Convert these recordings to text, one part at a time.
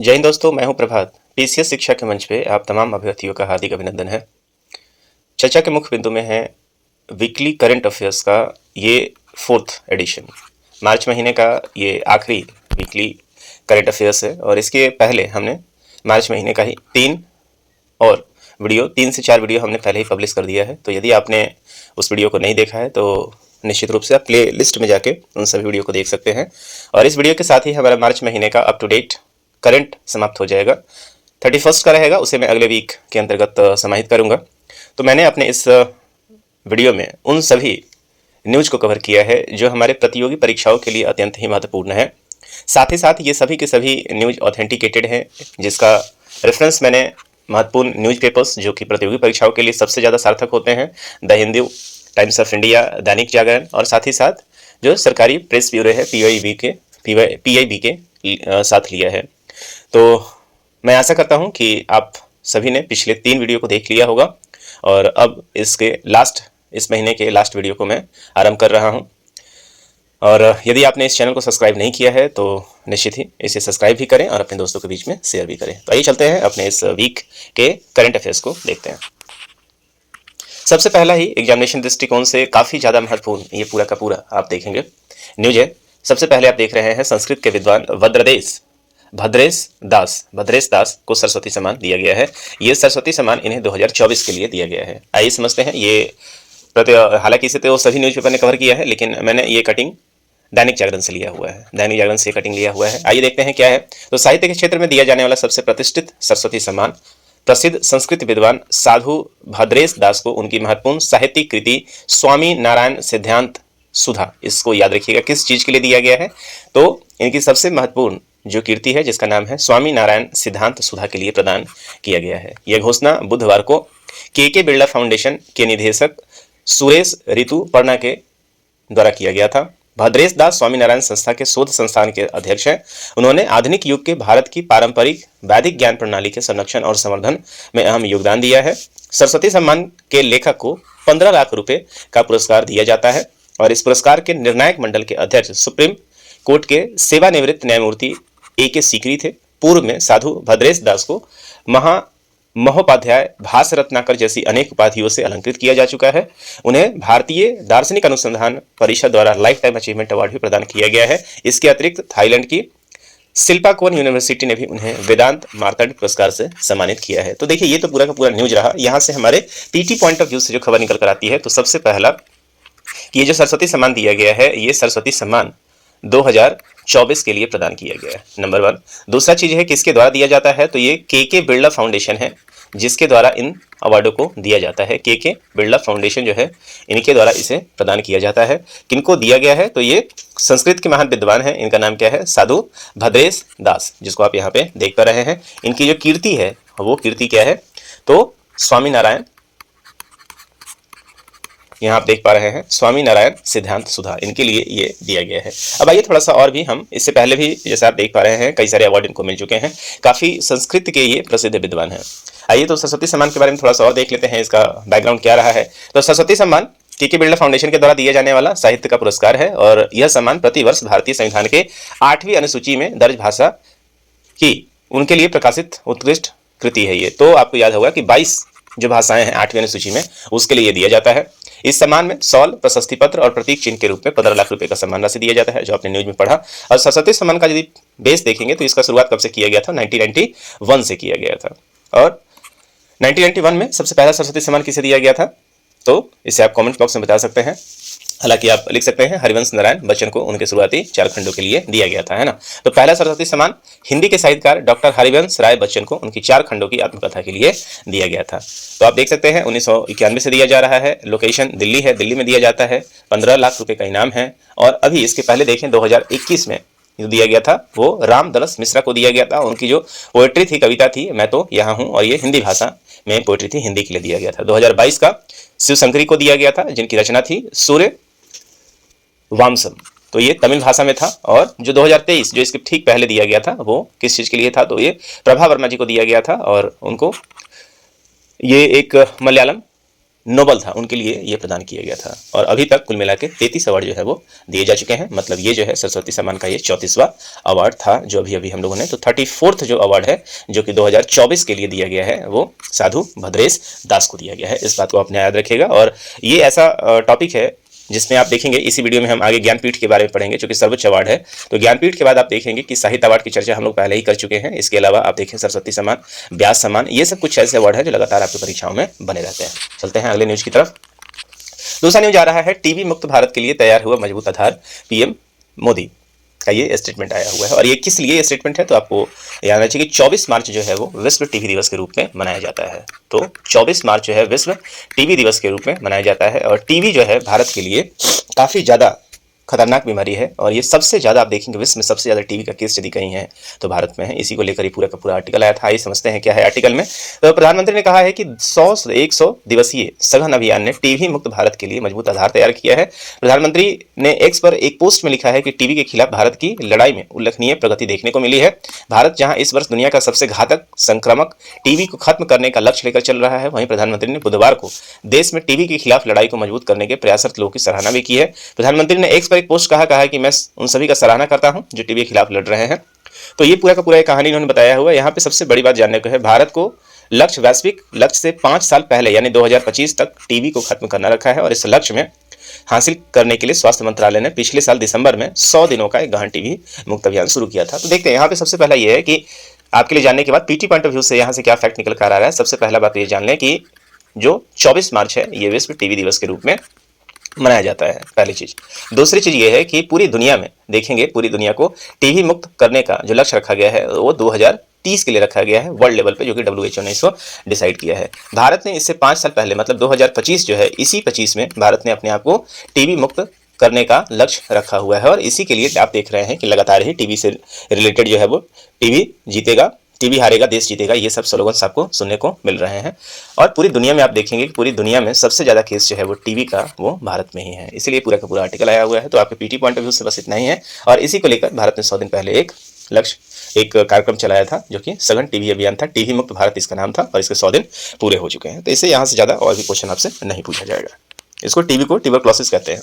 जय हिंद दोस्तों, मैं हूं प्रभात। पीसीएस शिक्षा के मंच पे आप तमाम अभ्यर्थियों का हार्दिक अभिनंदन है। चर्चा के मुख्य बिंदु में है वीकली करंट अफेयर्स का ये 4th एडिशन। मार्च महीने का ये आखिरी वीकली करंट अफेयर्स है और इसके पहले हमने मार्च महीने का ही 3 से 4 वीडियो हमने पहले ही पब्लिश कर दिया है। तो यदि आपने उस वीडियो को नहीं देखा है तो निश्चित रूप से आप प्ले लिस्ट में जाके उन सभी वीडियो को देख सकते हैं। और इस वीडियो के साथ ही हमारा मार्च महीने का अप टू डेट करंट समाप्त हो जाएगा। 31 का रहेगा, उसे मैं अगले वीक के अंतर्गत समाहित करूंगा। तो मैंने अपने इस वीडियो में उन सभी न्यूज को कवर किया है जो हमारे प्रतियोगी परीक्षाओं के लिए अत्यंत ही महत्वपूर्ण है। साथ ही साथ ये सभी के सभी न्यूज ऑथेंटिकेटेड हैं, जिसका रेफरेंस मैंने महत्वपूर्ण न्यूज़पेपर्स जो कि प्रतियोगी परीक्षाओं के लिए सबसे ज़्यादा सार्थक होते हैं, the Hindu, times of India, Dainik Jagran और साथ ही साथ जो सरकारी प्रेस ब्यूरो है PIB के साथ लिया है। तो मैं आशा करता हूं कि आप सभी ने पिछले 3 वीडियो को देख लिया होगा और अब इस महीने के लास्ट वीडियो को मैं आरंभ कर रहा हूं। और यदि आपने इस चैनल को सब्सक्राइब नहीं किया है तो निश्चित ही इसे सब्सक्राइब भी करें और अपने दोस्तों के बीच में शेयर भी करें। तो आइए चलते हैं अपने इस वीक के करंट अफेयर्स को देखते हैं। सबसे पहला ही एग्जामिनेशन दृष्टिकोण से काफ़ी ज़्यादा महत्वपूर्ण ये पूरा का पूरा आप देखेंगे न्यूज है। सबसे पहले आप देख रहे हैं संस्कृत के विद्वान भद्रेश दास को सरस्वती सम्मान दिया गया है। ये सरस्वती सम्मान इन्हें 2024 के लिए दिया गया है। आइए समझते हैं ये हालांकि इसे तो सभी न्यूज़पेपर ने कवर किया है, लेकिन मैंने ये कटिंग दैनिक जागरण से लिया हुआ है, दैनिक जागरण से कटिंग लिया हुआ है। आइए देखते हैं क्या है। तो साहित्य के क्षेत्र में दिया जाने वाला सबसे प्रतिष्ठित सरस्वती सम्मान प्रसिद्ध संस्कृत विद्वान साधु भद्रेश दास को उनकी महत्वपूर्ण साहित्यिक कृति स्वामी नारायण सिद्धांत सुधा, इसको याद रखिएगा किस चीज के लिए दिया गया है। तो इनकी सबसे महत्वपूर्ण जो कीर्ति है जिसका नाम है स्वामी नारायण सिद्धांत सुधा के लिए प्रदान किया गया है। यह घोषणा बुधवार को के बिरला फाउंडेशन के निदेशक सुरेश ऋतुपर्णा के द्वारा किया गया था। भद्रेश दास स्वामीनारायण संस्था के शोध संस्थान के अध्यक्ष हैं। उन्होंने आधुनिक युग के भारत की पारंपरिक वैदिक ज्ञान प्रणाली के संरक्षण और संवर्धन में अहम योगदान दिया है। सरस्वती सम्मान के लेखक को 15 लाख रुपए का पुरस्कार दिया जाता है और इस पुरस्कार के निर्णायक मंडल के अध्यक्ष सुप्रीम कोर्ट के सेवानिवृत्त न्यायमूर्ति A.K. सीकरी थे। पूर्व में साधु भद्रेश दास को महोपाध्याय, भास रत्नाकर जैसी अनेक उपाधियों से अलंकृत किया जा चुका है। उन्हें भारतीय दार्शनिक अनुसंधान परिषद द्वारा लाइफ टाइम अचीवमेंट अवार्ड भी प्रदान किया गया है। इसके अतिरिक्त थाईलैंड की शिल्पाकोन यूनिवर्सिटी ने भी उन्हें वेदांत मार्तंड पुरस्कार से सम्मानित किया है। तो देखिए ये तो पूरा का पूरा न्यूज रहा। यहाँ से हमारे पीटी पॉइंट ऑफ व्यू से जो खबर निकल कर आती है, तो सबसे पहला कि ये जो सरस्वती सम्मान दिया गया है, ये सरस्वती सम्मान 2024 के लिए प्रदान किया गया है, नंबर 1। दूसरा चीज है किसके द्वारा दिया जाता है, तो ये के बिरला फाउंडेशन है जिसके द्वारा इन अवार्डों को दिया जाता है। के बिरला फाउंडेशन जो है इनके द्वारा इसे प्रदान किया जाता है। किनको दिया गया है, तो ये संस्कृत के महान विद्वान है, इनका नाम क्या है, साधु भद्रेश दास, जिसको आप यहाँ पे देख पा रहे हैं। इनकी जो कीर्ति है वो कीर्ति क्या है, तो स्वामी नारायण, यहाँ आप देख पा रहे हैं स्वामी नारायण सिद्धांत सुधा, इनके लिए ये दिया गया है। अब आइए थोड़ा सा और भी हम इससे पहले भी जैसे आप देख पा रहे हैं कई सारे अवार्ड इनको मिल चुके हैं, काफी संस्कृत के ये प्रसिद्ध विद्वान हैं। आइए तो सरस्वती सम्मान के बारे में थोड़ा सा और देख लेते हैं, इसका बैकग्राउंड क्या रहा है। तो सरस्वती सम्मान के बिरला फाउंडेशन के द्वारा दिया जाने वाला साहित्य का पुरस्कार है और यह सम्मान प्रतिवर्ष भारतीय संविधान के 8वीं अनुसूची में दर्ज भाषा की उनके लिए प्रकाशित उत्कृष्ट कृति है। ये तो आपको याद होगा कि 22 जो भाषाएं हैं 8वीं अनुसूची में, उसके लिए दिया जाता है। इस सम्मान में शॉल, प्रशस्ति पत्र और प्रतीक चिन्ह के रूप में 15 लाख रुपए का सम्मान राशि दिया जाता है, जो आपने न्यूज में पढ़ा। और सरस्वती सम्मान का यदि बेस देखेंगे तो इसका शुरुआत कब से किया गया था, 1991 से किया गया था। और 1991 में सबसे पहला सरस्वती सम्मान किसे दिया गया था, तो इसे आप कमेंट बॉक्स में बता सकते हैं। हालांकि आप लिख सकते हैं हरिवंश नारायण बच्चन को उनके शुरुआती 4 खंडों के लिए दिया गया था, है ना। तो पहला सरस्वती सम्मान हिंदी के साहित्यकार डॉक्टर हरिवंश राय बच्चन को उनकी 4 खंडों की आत्मकथा के लिए दिया गया था। तो आप देख सकते हैं 1991 से दिया जा रहा है। लोकेशन दिल्ली है, दिल्ली में दिया जाता है। 15 लाख रुपए का इनाम है। और अभी इसके पहले देखें 2021 में जो दिया गया था वो राम दलस मिश्रा को दिया गया था। उनकी जो पोएट्री थी, कविता थी, मैं तो यहाँ हूँ, और ये हिंदी भाषा में पोएट्री थी, हिंदी के लिए दिया गया था। 2022 का शिव शंकरी को दिया गया था, जिनकी रचना थी सूर्य वामसम, तो ये तमिल भाषा में था। और जो 2023 जो इसके ठीक पहले दिया गया था वो किस चीज के लिए था, तो ये प्रभा वर्मा जी को दिया गया था और उनको ये एक मलयालम नोबल था उनके लिए ये प्रदान किया गया था। और अभी तक कुल मिला के 33 अवार्ड जो है वो दिए जा चुके हैं। मतलब ये जो है सरस्वती सम्मान का ये 34वां अवार्ड था जो अभी अभी हम लोगों ने, तो 34th जो अवार्ड है जो कि 2024 के लिए दिया गया है वो साधु भद्रेश दास को दिया गया है। इस बात को आपने याद रखिएगा। और ये ऐसा टॉपिक है जिसमें आप देखेंगे, इसी वीडियो में हम आगे ज्ञानपीठ के बारे में पढ़ेंगे जो कि सर्वोच्च अवार्ड है। तो ज्ञानपीठ के बाद आप देखेंगे कि साहित्य अवार्ड की चर्चा हम लोग पहले ही कर चुके हैं। इसके अलावा आप देखें सरस्वती सम्मान, व्यास सम्मान, ये सब कुछ ऐसे अवार्ड है जो लगातार आपकी परीक्षाओं में बने रहते हैं। चलते हैं अगले न्यूज की तरफ। दूसरा न्यूज आ रहा है, टीबी मुक्त भारत के लिए तैयार हुआ मजबूत आधार, पीएम मोदी का ये स्टेटमेंट आया हुआ है। और ये किस लिए स्टेटमेंट है तो आपको याद रखना चाहिए कि 24 मार्च जो है वो विश्व टीबी दिवस के रूप में मनाया जाता है। तो 24 मार्च जो है विश्व टीबी दिवस के रूप में मनाया जाता है। और टीबी जो है भारत के लिए काफ़ी ज़्यादा खतरनाक बीमारी है। और ये सबसे ज़्यादा आप देखेंगे विश्व में सबसे ज़्यादा टीबी का केस यदि कहीं है तो भारत में है। इसी को लेकर ही पूरा का पूरा आर्टिकल आया था। आइए समझते हैं क्या है आर्टिकल में। तो प्रधानमंत्री ने कहा है कि 100 दिवसीय सघन अभियान ने टीबी मुक्त भारत के लिए मजबूत आधार तैयार किया है। प्रधानमंत्री ने एक्स पर एक पोस्ट में लिखा है कि टीबी के खिलाफ भारत की लड़ाई में उल्लेखनीय प्रगति देखने को मिली है। भारत जहां इस वर्ष दुनिया का सबसे घातक संक्रामक टीबी को खत्म करने का लक्ष्य लेकर चल रहा है, वहीं प्रधानमंत्री ने बुधवार को देश में टीबी के खिलाफ लड़ाई को मजबूत करने के प्रयासरत लोगों की सराहना भी की है। प्रधानमंत्री ने एक्स पर एक पोस्ट कहा है कि मैं उन सभी का सराहना करता हूं जो टीबी के खिलाफ लड़ रहे हैं। तो ये पूरा का पूरा एक कहानी इन्होंने बताया हुआ है। यहाँ पे सबसे बड़ी बात जानने को है, भारत को लक्ष्य वैश्विक लक्ष्य से 5 साल पहले यानी 2025 तक टीबी को खत्म करना रखा है। और इस लक्ष्य में हासिल करने के लिए स्वास्थ्य मंत्रालय ने पिछले साल दिसंबर में 100 दिनों का एक गहन टीबी मुक्त अभियान शुरू किया था। तो देखते हैं यहाँ पे सबसे पहला ये है कि आपके लिए जानने के बाद पीटी पॉइंट ऑफ व्यू से यहाँ से क्या फैक्ट निकल कर आ रहा है। सबसे पहला बात ये जान लें कि जो 24 मार्च है ये विश्व टीबी दिवस के रूप में मनाया जाता है, पहली चीज। दूसरी चीज ये है कि पूरी दुनिया में देखेंगे, पूरी दुनिया को टीबी मुक्त करने का जो लक्ष्य रखा गया है वो 2030 के लिए रखा गया है वर्ल्ड लेवल पे, जो कि WHO ने इसको डिसाइड किया है। भारत ने इससे 5 साल पहले मतलब 2025 जो है, इसी 25 में भारत ने अपने आप को टीबी मुक्त करने का लक्ष्य रखा हुआ है। और इसी के लिए आप देख रहे हैं कि लगातार ही टीबी से रिलेटेड जो है वो टीबी जीतेगा, टीबी हारेगा देश जीतेगा, ये सब स्लोगन्स आपको सुनने को मिल रहे हैं। और पूरी दुनिया में आप देखेंगे कि पूरी दुनिया में सबसे ज़्यादा केस जो है वो टीबी का वो भारत में ही है। इसलिए पूरा का पूरा आर्टिकल आया हुआ है। तो आपके पीटी पॉइंट ऑफ व्यू से बस इतना ही है। और इसी को लेकर भारत ने 100 दिन पहले एक कार्यक्रम चलाया था जो कि सघन टीबी अभियान था, टीबी मुक्त भारत इसका नाम था। और इसके 100 दिन पूरे हो चुके हैं। तो इससे यहाँ से ज़्यादा और भी क्वेश्चन आपसे नहीं पूछा जाएगा। इसको टीबी को ट्यूबरक्लोसिस कहते हैं।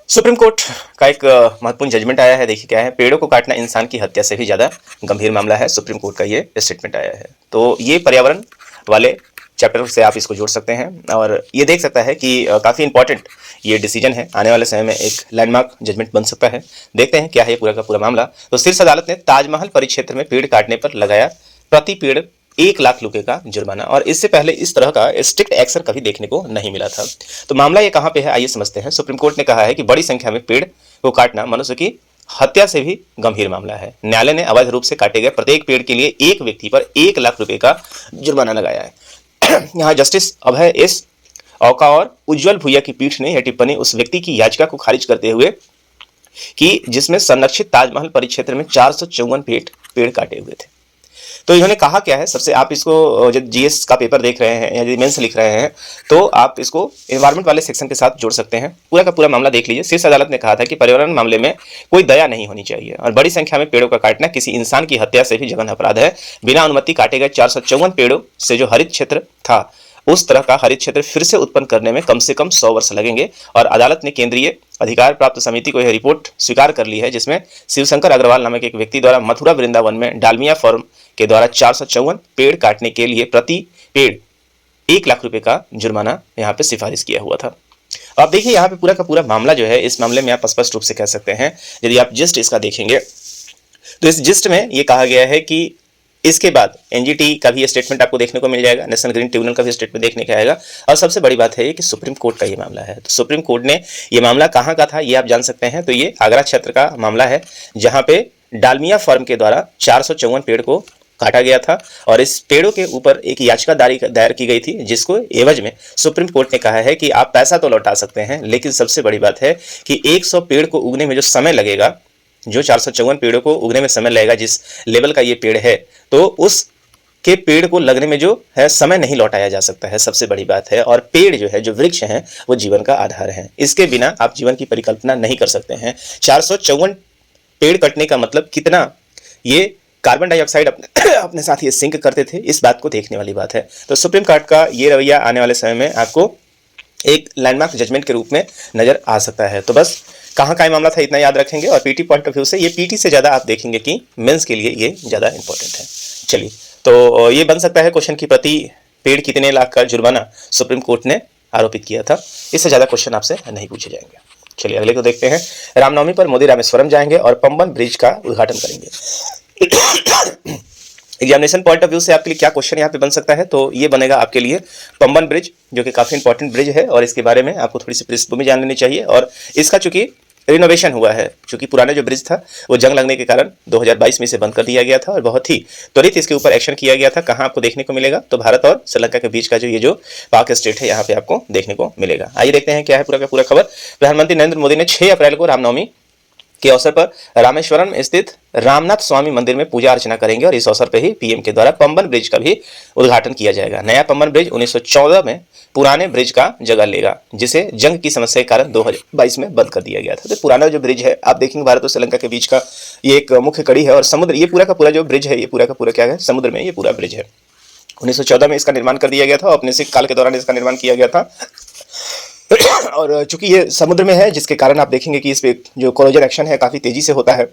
सुप्रीम कोर्ट का एक महत्वपूर्ण जजमेंट आया है। देखिए क्या है, पेड़ों को काटना इंसान की हत्या से भी ज़्यादा गंभीर मामला है। सुप्रीम कोर्ट का ये स्टेटमेंट आया है। तो ये पर्यावरण वाले चैप्टर से आप इसको जोड़ सकते हैं और ये देख सकता है कि काफ़ी इंपॉर्टेंट ये डिसीजन है। आने वाले समय में एक लैंडमार्क जजमेंट बन सकता है। देखते हैं क्या है पूरा का पूरा मामला। तो शीर्ष अदालत ने ताजमहल परिक्षेत्र में पेड़ काटने पर लगाया प्रति पेड़ 1 लाख रुपए का जुर्माना। और इससे पहले इस तरह का स्ट्रिक्ट एक्शन कभी देखने को नहीं मिला था। तो मामला ये कहाँ पे है, आइए समझते हैं। सुप्रीम कोर्ट ने कहा है कि बड़ी संख्या में पेड़ को काटना मनुष्य की हत्या से भी गंभीर मामला है। न्यायालय ने अवैध रूप से काटे गए प्रत्येक पेड़ के लिए एक व्यक्ति पर 1 लाख रुपए का जुर्माना लगाया है। यहाँ जस्टिस अभय एस औका और उज्जवल भुइया की पीठ ने यह टिप्पणी उस व्यक्ति की याचिका को खारिज करते हुए कि जिसमें संरक्षित ताजमहल परिक्षेत्र में 454 पेड़ काटे हुए थे। तो इन्होंने कहा क्या है, सबसे आप इसको जब जीएस का पेपर देख रहे हैं या यदि मेंस लिख रहे हैं तो आप इसको एनवायरमेंट वाले सेक्शन के साथ जोड़ सकते हैं। पूरा का पूरा मामला देख लीजिए। शीर्ष अदालत ने कहा था कि पर्यावरण मामले में कोई दया नहीं होनी चाहिए और बड़ी संख्या में पेड़ों का काटना किसी इंसान की हत्या से भी जघन्य अपराध है। बिना अनुमति काटे गए 454 पेड़ों से जो हरित क्षेत्र था, उस तरह का हरित क्षेत्र फिर से उत्पन्न करने में कम से कम 100 वर्ष लगेंगे। और अदालत ने केंद्रीय अधिकार प्राप्त समिति को यह रिपोर्ट स्वीकार कर ली है जिसमें शिवशंकर अग्रवाल नामक एक व्यक्ति द्वारा मथुरा वृंदावन में डालमिया फर्म के द्वारा 454 पेड़ काटने के लिए प्रति पेड़ 1 लाख रुपए का जुर्माना यहाँ पे सिफारिश किया हुआ था। अब देखिए यहाँ पे पूरा का पूरा मामला जो है, इस मामले में आप स्पष्ट रूप से कह सकते हैं, यदि आप जिस्ट इसका देखेंगे तो इस जिस्ट में ये कहा गया है कि इसके बाद एनजीटी का भी स्टेटमेंट आपको देखने को मिल जाएगा, नेशनल ग्रीन ट्रिब्यूनल का भी स्टेटमेंट देखने को आएगा। और सबसे बड़ी बात है कि सुप्रीम कोर्ट का ये मामला है। तो सुप्रीम कोर्ट ने ये मामला कहाँ का था ये आप जान सकते हैं। तो ये आगरा क्षेत्र का मामला है जहाँ पे डालमिया फर्म के द्वारा 454 पेड़ को काटा गया था और इस पेड़ों के ऊपर एक याचिका दायर की गई थी जिसको एवज में सुप्रीम कोर्ट ने कहा है कि आप पैसा तो लौटा सकते हैं, लेकिन सबसे बड़ी बात है कि 100 पेड़ को उगने में जो समय लगेगा, जो 454 पेड़ों को उगने में समय लगेगा, जिस लेवल का ये पेड़ है, तो उस के पेड़ को लगने में जो है समय नहीं लौटाया जा सकता है। सबसे बड़ी बात है। और पेड़ जो है, जो वृक्ष हैं, वो जीवन का आधार है। इसके बिना आप जीवन की परिकल्पना नहीं कर सकते हैं। 454 पेड़ कटने का मतलब कितना ये कार्बन डाइऑक्साइड अपने साथ ये सिंक करते थे, इस बात को देखने वाली बात है। तो सुप्रीम कोर्ट का ये रवैया आने वाले समय में आपको एक लैंडमार्क जजमेंट के रूप में नजर आ सकता है। तो बस कहाँ का मामला था इतना याद रखेंगे, और पीटी पॉइंट ऑफ व्यू से, ये पीटी से ज़्यादा आप देखेंगे कि मेंस के लिए ये ज़्यादा इंपॉर्टेंट है। चलिए, तो ये बन सकता है क्वेश्चन की प्रति पेड़ कितने लाख का जुर्माना सुप्रीम कोर्ट ने आरोपित किया था, इससे ज़्यादा क्वेश्चन आपसे नहीं पूछे जाएंगे। चलिए अगले को देखते हैं। रामनवमी पर मोदी रामेश्वरम जाएंगे और पंबन ब्रिज का उद्घाटन करेंगे। एग्जामिनेशन पॉइंट ऑफ व्यू से आपके लिए क्या क्वेश्चन यहाँ पे बन सकता है, तो ये बनेगा आपके लिए पंबन ब्रिज, जो कि काफ़ी इंपॉर्टेंट ब्रिज है और इसके बारे में आपको थोड़ी सी पृष्ठभूमि जान लेनी चाहिए। और इसका चूंकि रिनोवेशन हुआ है, चूंकि पुराना जो ब्रिज था वो जंग लगने के कारण 2022 में इसे बंद कर दिया गया था और बहुत ही त्वरित इसके ऊपर एक्शन किया गया था। कहाँ आपको देखने को मिलेगा, तो भारत और श्रीलंका के बीच का जो ये जो पाक स्टेट है यहाँ पे आपको देखने को मिलेगा। आइए देखते हैं क्या है पूरा का पूरा खबर। प्रधानमंत्री नरेंद्र मोदी ने 6 अप्रैल को रामनवमी के अवसर पर रामेश्वरम स्थित रामनाथ स्वामी मंदिर में पूजा अर्चना करेंगे और इस अवसर पर ही पीएम के द्वारा पंबन ब्रिज का भी उद्घाटन किया जाएगा। नया पंबन ब्रिज 1914 में पुराने ब्रिज का जगह लेगा, जिसे जंग की समस्या के कारण 2022 में बंद कर दिया गया था। तो पुराना जो ब्रिज है, आप देखेंगे भारत और श्रीलंका के बीच का ये एक मुख्य कड़ी है और समुद्र, ये पूरा का पूरा जो ब्रिज है, ये पूरा का पूरा क्या है, समुद्र में ये पूरा ब्रिज है। 1914 में इसका निर्माण कर दिया गया था और अपने सिख काल के दौरान इसका निर्माण किया गया था। और चूंकि ये समुद्र में है, जिसके कारण आप देखेंगे कि इस पे जो कोरोजन एक्शन है काफ़ी तेजी से होता है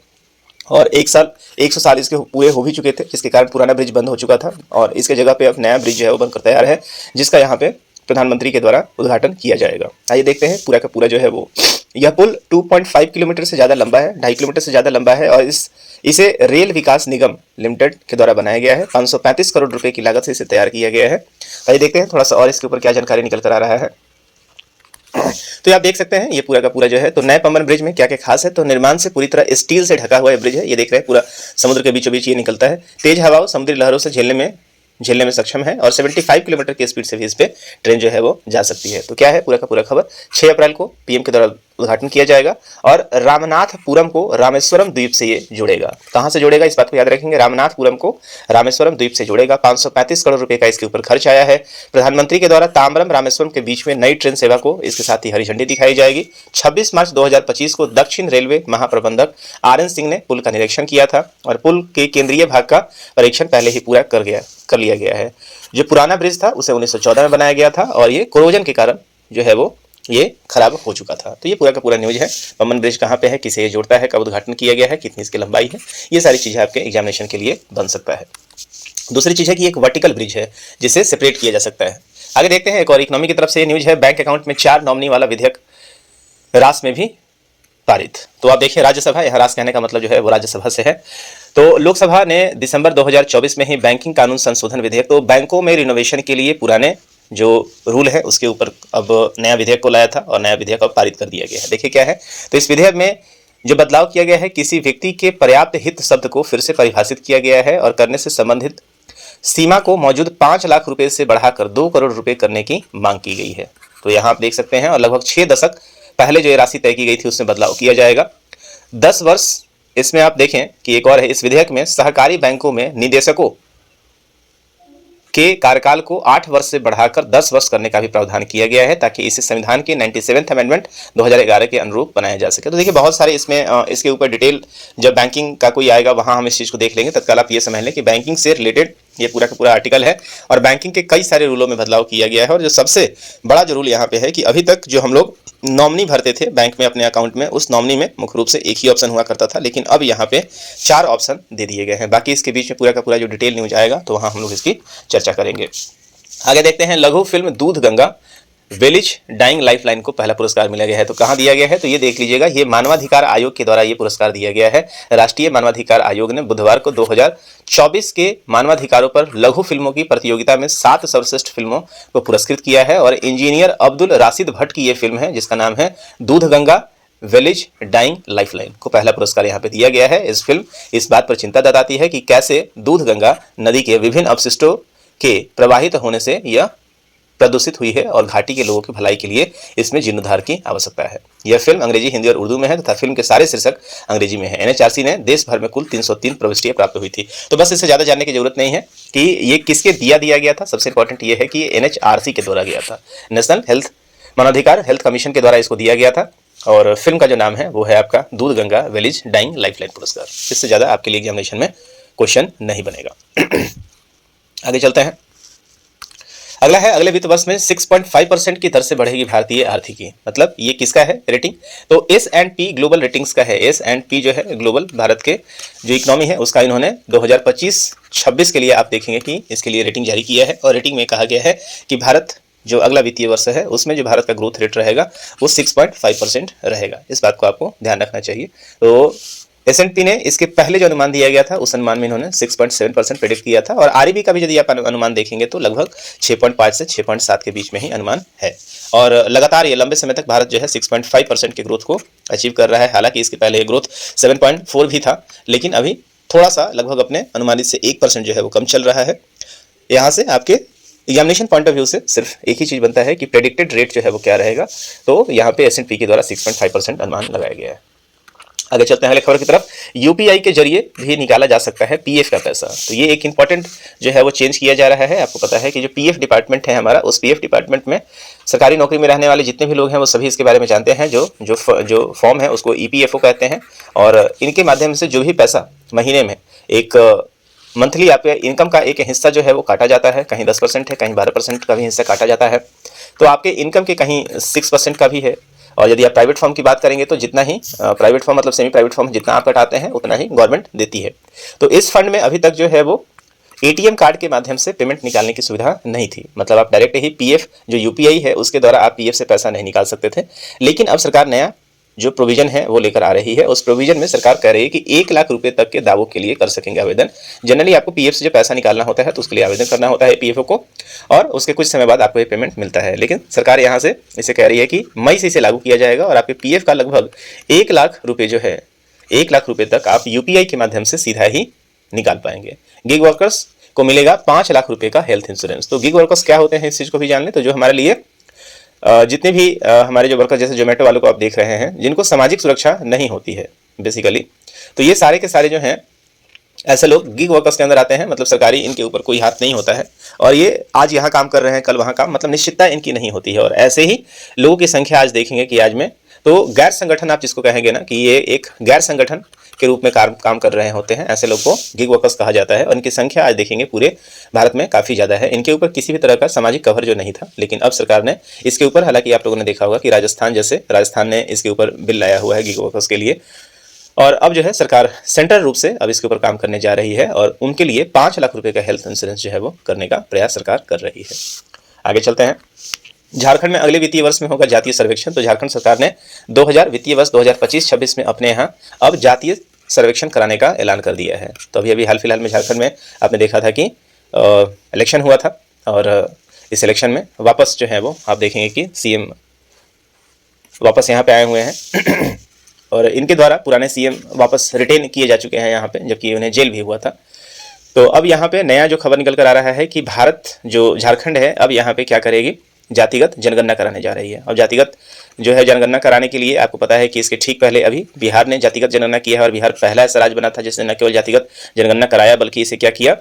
और 100 साल इसके पूरे हो भी चुके थे, जिसके कारण पुराना ब्रिज बंद हो चुका था और इसके जगह पे अब नया ब्रिज जो है वो बनकर तैयार है, जिसका यहाँ पे प्रधानमंत्री के द्वारा उद्घाटन किया जाएगा। आइए देखते हैं पूरा का पूरा जो है वो, यह पुल 2.5 किलोमीटर से ज़्यादा लंबा है, 2.5 किलोमीटर से ज़्यादा लंबा है और इसे रेल विकास निगम लिमिटेड के द्वारा बनाया गया है। 535 करोड़ रुपए की लागत से इसे तैयार किया गया है। आइए देखते हैं थोड़ा सा और इसके ऊपर क्या जानकारी निकल कर आ रहा है। तो आप देख सकते हैं ये पूरा का पूरा जो है, तो नए पंबन ब्रिज में क्या क्या खास है, तो निर्माण से पूरी तरह स्टील से ढका हुआ ब्रिज है। ये देख रहे हैं पूरा समुद्र के बीचों बीच ये निकलता है, तेज हवाओं समुद्री लहरों से झेलने में सक्षम है और 75 किलोमीटर की स्पीड से भी इस पे ट्रेन जो है वो जा सकती है। तो क्या है पूरा का पूरा खबर, 6 अप्रैल को पीएम के द्वारा उद्घाटन किया जाएगा और रामनाथपुरम को रामेश्वरम द्वीप से ये जुड़ेगा। कहाँ से जुड़ेगा, इस बात को याद रखेंगे, रामनाथपुरम को रामेश्वरम द्वीप से जुड़ेगा। 535 करोड़ रुपए का इसके ऊपर खर्च आया है। प्रधानमंत्री के द्वारा ताम्रम रामेश्वरम के बीच में नई ट्रेन सेवा को इसके साथ ही हरी झंडी दिखाई जाएगी। 26 मार्च 2025 को दक्षिण रेलवे महाप्रबंधक RN सिंह ने पुल का निरीक्षण किया था और पुल के केंद्रीय भाग का परीक्षण पहले ही पूरा कर लिया गया है। जो पुराना ब्रिज था उसे 1914 में बनाया गया था और ये कोरोजन के कारण जो है वो ये खराब हो चुका था। तो ये पूरा का पूरा न्यूज है। पंबन ब्रिज कहाँ पे है, किसे ये जोड़ता है, कब उद्घाटन किया गया है, कितनी इसकी लंबाई है, ये सारी चीजें आपके एग्जामिनेशन के लिए बन सकता है। दूसरी चीज है कि एक वर्टिकल ब्रिज है जिसे सेपरेट किया जा सकता है। आगे देखते हैं एक और इकोनॉमी की तरफ से न्यूज है। बैंक अकाउंट में 4 नॉमिनी वाला विधेयक राष्ट्र में भी पारित। तो आप देखिए राज्यसभा, यहाँ राष्ट्र कहने का मतलब जो है वो राज्यसभा से है। तो लोकसभा ने दिसंबर 2024 में ही बैंकिंग कानून संशोधन विधेयक, तो बैंकों में रिनोवेशन के लिए पुराने जो रूल है उसके ऊपर अब नया विधेयक को लाया था और नया विधेयक अब पारित कर दिया गया है। देखिए क्या है, तो इस विधेयक में जो बदलाव किया गया है, किसी व्यक्ति के पर्याप्त हित शब्द को फिर से परिभाषित किया गया है और करने से संबंधित सीमा को मौजूद 5 लाख रुपए से बढ़ाकर 2 करोड़ रुपए करने की मांग की गई है। तो यहाँ आप देख सकते हैं और लगभग 6 दशक पहले जो ये राशि तय की गई थी उसमें बदलाव किया जाएगा। 10 वर्ष, इसमें आप देखें कि एक और है, इस विधेयक में सहकारी बैंकों में निदेशकों के कार्यकाल को 8 वर्ष से बढ़ाकर 10 वर्ष करने का भी प्रावधान किया गया है, ताकि इसे संविधान के 97वें अमेंडमेंट 2011 के अनुरूप बनाया जा सके। तो देखिए बहुत सारे इसमें इसके ऊपर डिटेल, जब बैंकिंग का कोई आएगा वहां हम इस चीज को देख लेंगे। तत्काल आप ये समझ लें कि बैंकिंग से रिलेटेड ये पूरा का पूरा आर्टिकल है और बैंकिंग के कई सारे रूलों में बदलाव किया गया है। और जो सबसे बड़ा जो रूल यहाँ पे है कि अभी तक जो हम लोग नॉमिनी भरते थे बैंक में अपने अकाउंट में, उस नॉमिनी में मुख्य रूप से एक ही ऑप्शन हुआ करता था, लेकिन अब यहाँ पे 4 ऑप्शन दे दिए गए हैं। बाकी इसके बीच में पूरा का पूरा जो डिटेल न्यूज आएगा तो वहाँ हम लोग इसकी चर्चा करेंगे। आगे देखते हैं, लघु फिल्म दूध गंगा विलेज डाइंग लाइफलाइन को पहला पुरस्कार मिला गया है। तो कहाँ दिया गया है, तो ये देख लीजिएगा, ये मानवाधिकार आयोग के द्वारा ये पुरस्कार दिया गया है। राष्ट्रीय मानवाधिकार आयोग ने बुधवार को 2024 के मानवाधिकारों पर लघु फिल्मों की प्रतियोगिता में 7 सर्वश्रेष्ठ फिल्मों को पुरस्कृत किया है और इंजीनियर अब्दुल राशिद भट्ट की ये फिल्म है जिसका नाम है दूध गंगा विलेज डाइंग लाइफलाइन को पहला पुरस्कार यहाँ पे दिया गया है। इस फिल्म इस बात पर चिंता जताती है कि कैसे दूध गंगा नदी के विभिन्न अपशिष्टों के प्रवाहित होने से यह प्रदूषित हुई है और घाटी के लोगों की भलाई के लिए इसमें जीर्णोद्धार की आवश्यकता है। यह फिल्म अंग्रेजी, हिंदी और उर्दू में है तथा फिल्म के सारे शीर्षक अंग्रेजी में है। NHRC ने देश भर में कुल 303 प्रविष्टियां प्राप्त हुई थी। तो बस इससे ज्यादा जानने की जरूरत नहीं है कि ये किसके दिया गया था। सबसे इंपॉर्टेंट ये है कि NHRC के द्वारा गया था, नेशनल हेल्थ मानवाधिकार हेल्थ कमीशन के द्वारा इसको दिया गया था और फिल्म का जो नाम है वो है आपका दूध गंगा विलेज डाइंग लाइफलाइन पुरस्कार। इससे ज्यादा आपके लिए एग्जामिनेशन में क्वेश्चन नहीं बनेगा। आगे चलते हैं। अगला है, अगले वित्त वर्ष में 6.5% की दर से बढ़ेगी भारतीय आर्थिकी। मतलब ये किसका है रेटिंग? तो S&P ग्लोबल रेटिंग्स का है। S&P जो है ग्लोबल भारत के जो इकोनॉमी है उसका इन्होंने 2025-26 के लिए आप देखेंगे कि इसके लिए रेटिंग जारी किया है, और रेटिंग में कहा गया है कि भारत जो अगला वित्तीय वर्ष है उसमें जो भारत का ग्रोथ रेट रहेगा वो 6.5% रहेगा। इस बात को आपको ध्यान रखना चाहिए। तो S&P ने इसके पहले जो अनुमान दिया गया था उस अनुमान में इन्होंने 6.7% प्रेडिक्ट किया था, और RBI का भी यदि आप अनुमान देखेंगे तो लगभग 6.5 से 6.7 के बीच में ही अनुमान है। और लगातार ये लंबे समय तक भारत जो है 6.5% के ग्रोथ को अचीव कर रहा है। हालांकि इसके पहले ग्रोथ 7.4 भी था, लेकिन अभी थोड़ा सा लगभग अपने अनुमानित से 1% जो है वो कम चल रहा है। यहाँ से आपके एग्जामिनेशन पॉइंट ऑफ व्यू से सिर्फ एक ही चीज़ बनता है कि प्रेडिक्टेड रेट जो है वो क्या रहेगा। तो यहाँ पे S&P के द्वारा 6.5% अनुमान लगाया गया है। आगे चलते हैं अगले खबर की तरफ। UPI के जरिए भी निकाला जा सकता है PF का पैसा। तो ये एक इंपॉर्टेंट जो है वो चेंज किया जा रहा है। आपको पता है कि जो PF डिपार्टमेंट है हमारा, उस PF डिपार्टमेंट में सरकारी नौकरी में रहने वाले जितने भी लोग हैं वो सभी इसके बारे में जानते हैं। जो फॉर्म है उसको EPFO कहते हैं, और इनके माध्यम से जो भी पैसा महीने में एक मंथली आपके इनकम का एक हिस्सा जो है वो काटा जाता है। कहीं 10% है, कहीं 12% का भी हिस्सा काटा जाता है। तो आपके इनकम के कहीं 6% का भी है। और यदि आप प्राइवेट फॉर्म की बात करेंगे तो जितना ही प्राइवेट फॉर्म मतलब सेमी प्राइवेट फॉर्म जितना आप कटाते हैं उतना ही गवर्नमेंट देती है। तो इस फंड में अभी तक जो है वो ATM कार्ड के माध्यम से पेमेंट निकालने की सुविधा नहीं थी। मतलब आप डायरेक्ट ही PF जो UPI है उसके द्वारा आप PF से पैसा नहीं निकाल सकते थे। लेकिन अब सरकार नया जो प्रोविजन है वो लेकर आ रही है। उस प्रोविजन में सरकार कह रही है कि 1 लाख रुपए तक के दावों के लिए कर सकेंगे आवेदन। जनरली आपको PF से जो पैसा निकालना होता है तो उसके लिए आवेदन करना होता है PFO को, और उसके कुछ समय बाद आपको ये पेमेंट मिलता है। लेकिन सरकार यहाँ से इसे कह रही है कि मई से इसे लागू किया जाएगा, और आपके PF का लगभग 1 लाख रुपये जो है 1 लाख रुपये तक आप UPI के माध्यम से सीधा ही निकाल पाएंगे। गिग वर्कर्स को मिलेगा 5 लाख रुपये का हेल्थ इंश्योरेंस। तो गिग वर्कर्स क्या होते हैं इस चीज़ को भी जान लें। तो जो हमारे लिए जितने भी हमारे जो वर्कर जैसे जोमेटो वालों को आप देख रहे हैं जिनको सामाजिक सुरक्षा नहीं होती है बेसिकली, तो ये सारे के सारे जो हैं ऐसे लोग गिग वर्कर्स के अंदर आते हैं। मतलब सरकारी इनके ऊपर कोई हाथ नहीं होता है, और ये आज यहाँ काम कर रहे हैं कल वहाँ काम, मतलब निश्चितता इनकी नहीं होती है। और ऐसे ही लोगों की संख्या आज देखेंगे कि आज में तो गैर संगठन आप जिसको कहेंगे ना कि ये एक गैर संगठन के रूप में काम कर रहे होते हैं, ऐसे लोग को गिग वर्कर्स कहा जाता है। और इनकी संख्या आज देखेंगे पूरे भारत में काफ़ी ज़्यादा है। इनके ऊपर किसी भी तरह का सामाजिक कवर जो नहीं था, लेकिन अब सरकार ने इसके ऊपर, हालांकि आप लोगों ने देखा होगा कि राजस्थान ने इसके ऊपर बिल लाया हुआ है गिग वर्कर्स के लिए, और अब जो है सरकार सेंट्रल रूप से अब इसके ऊपर काम करने जा रही है, और उनके लिए 5 लाख रुपये का हेल्थ इंश्योरेंस जो है वो करने का प्रयास सरकार कर रही है। आगे चलते हैं। झारखंड में अगले वित्तीय वर्ष में होगा जातीय सर्वेक्षण। तो झारखंड सरकार ने वित्तीय वर्ष 2025-26 में अपने यहाँ अब जातीय सर्वेक्षण कराने का ऐलान कर दिया है। तो अभी हाल फिलहाल में झारखंड में आपने देखा था कि इलेक्शन हुआ था, और इस इलेक्शन में वापस जो है वो आप देखेंगे कि CM वापस यहाँ पे आए हुए हैं और इनके द्वारा पुराने CM वापस रिटेन किए जा चुके हैं यहाँ पे, जबकि उन्हें जेल भी हुआ था। तो अब यहाँ पे नया जो खबर निकल कर आ रहा है कि भारत जो झारखंड है अब यहाँ पे क्या करेगी, जातिगत जनगणना कराने जा रही है। और जातिगत जो है जनगणना कराने के लिए आपको पता है कि इसके ठीक पहले अभी बिहार ने जातिगत जनगणना किया है, और बिहार पहला ऐसा राज्य बना था जिसने न केवल जातिगत जनगणना कराया बल्कि इसे क्या किया,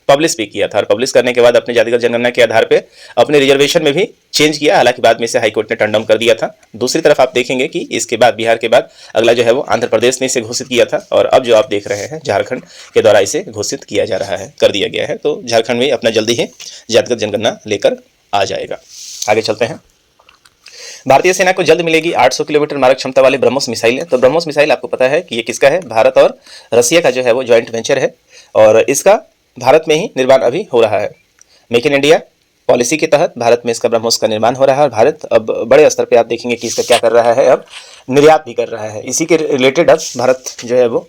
पब्लिश भी किया था। और पब्लिश करने के बाद अपने जातिगत जनगणना के आधार पे अपने रिजर्वेशन में भी चेंज किया। हालांकि बाद में इसे हाईकोर्ट ने टर्न डाउन कर दिया था। दूसरी तरफ आप देखेंगे कि इसके बाद बिहार के बाद अगला जो है वो आंध्र प्रदेश ने इसे घोषित किया था, और अब जो आप देख रहे हैं झारखंड के द्वारा इसे घोषित किया जा रहा है, कर दिया गया है। तो झारखंड में अपना जल्दी ही जातिगत जनगणना लेकर आ जाएगा। आगे चलते हैं। भारतीय सेना को जल्द मिलेगी 800 किलोमीटर मारक क्षमता वाली ब्रह्मोस मिसाइलें। तो ब्रह्मोस मिसाइल आपको पता है कि ये किसका है, भारत और रसिया का जो है वो जॉइंट वेंचर है, और इसका भारत में ही निर्माण अभी हो रहा है। मेक इन इंडिया पॉलिसी के तहत भारत में इसका ब्रह्मोस का निर्माण हो रहा है, और भारत अब बड़े स्तर पे आप देखेंगे कि इसका क्या कर रहा है, अब निर्यात भी कर रहा है। इसी के रिलेटेड अब भारत जो है वो